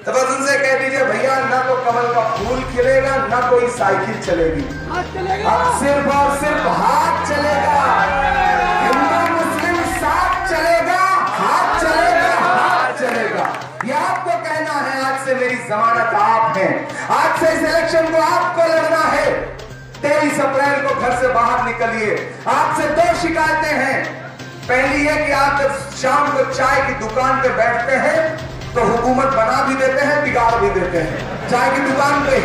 तो बस उनसे कह दीजिए भैया ना तो कमल का फूल खिलेगा ना कोई साइकिल चलेगी, अब सिर्फ और सिर्फ हाथ चलेगा। हिंदू मुस्लिम साथ चलेगा, हाथ चलेगा, हाथ चलेगा। ये आपको कहना है। आज से मेरी जमानत आप हैं, आज से इस इलेक्शन को आपको लड़ना है। 23 अप्रैल को घर से बाहर निकलिए। आपसे 2 शिकायतें हैं। पहली है कि आप जब शाम को चाय की दुकान पे बैठते हैं तो हुकूमत बना भी देते हैं, बिगाड़ भी देते हैं। चाय की दुकान पे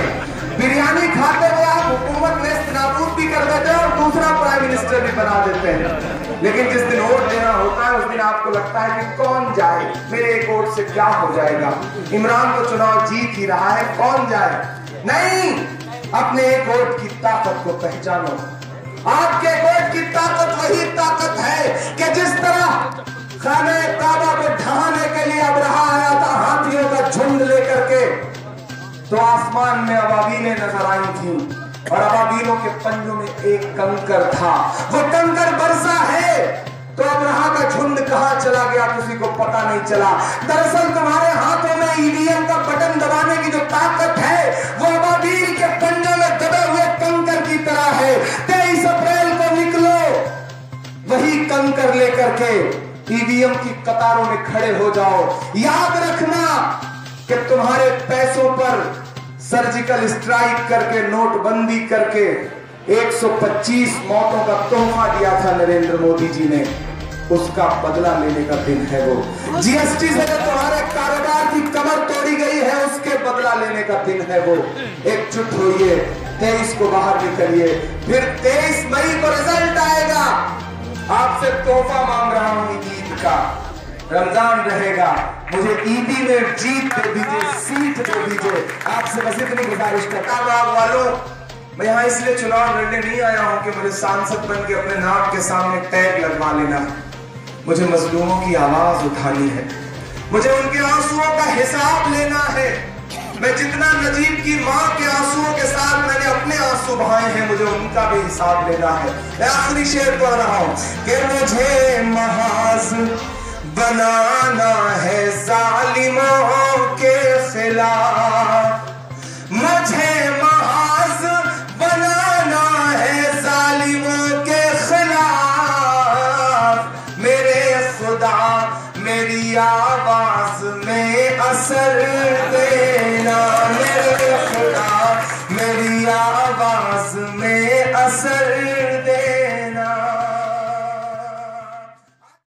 बिरयानी खाते हुए आप हुकूमत में नाबूद भी कर देते हैं और दूसरा प्राइम मिनिस्टर भी बना देते हैं। लेकिन जिस दिन वोट देना होता है उस दिन आपको लगता है कि कौन जाए, मेरे एक वोट से क्या हो जाएगा। इमरान को चुनाव जीत ही रहा है, कौन जाए। नहीं, अपने एक वोट की ताकत को पहचानो। आपके वोट की ताकत वही ताकत है कि जिस तरह खाने काबा को ढहाने के लिए अबरहा आया था हाथियों का झुंड लेकर के, तो आसमान में अबाबीलें नजर आई थी और अबाबीलों के पंजों में एक कंकर था। वो कंकर बरसा है तो अबरहा का झुंड कहां चला गया किसी को पता नहीं चला। दरअसल तुम्हारे हाथों में ईवीएम का बटन दबाने की जो ताकत है वो अबाबील के पंजों में दबे हुए कंकर की तरह है। 23 अप्रैल को निकलो वही कंकर लेकर के ईवीएम की कतारों में खड़े हो जाओ। याद रखना कि तुम्हारे पैसों पर सर्जिकल स्ट्राइक करके, नोटबंदी करके 125 मौतों का तोहफा दिया था नरेंद्र मोदी जी ने, उसका बदला लेने का दिन है वो। जीएसटी से जो तुम्हारे कारोबार की कमर तोड़ी गई है उसके बदला लेने का दिन है वो। एकजुट होइए, 23 को बाहर निकलिए, फिर 23 मई को रिजल्ट आएगा। आपसे तोहफा मांग रहा हूं ईद का। रमजान रहेगा, मुझे ईदी में जीत दे दीजिए, सीट दे दीजिए। आपसे बस इतनी गुजारिश करता हूं वालों, मैं यहाँ इसलिए चुनाव लड़ने नहीं आया हूं कि मुझे सांसद बन के अपने नाम के सामने टैग लगवा लेना है। मुझे मजलूमों की आवाज उठानी है, मुझे उनके आंसुओं का हिसाब लेना है। मैं जितना नजीब की माँ के आंसुओं के साथ मैंने अपने आंसू बहाए हैं, मुझे उनका भी हिसाब लेना है। मैं आखिरी शेर पढ़ रहा हूं कि मुझे महाज बनाना है जालिमों के खिलाफ, मुझे महाज बनाना है जालिमों के खिलाफ। मेरे खुदा मेरी आवाज में असर देना, मेरे खुदा मेरी आवाज में असर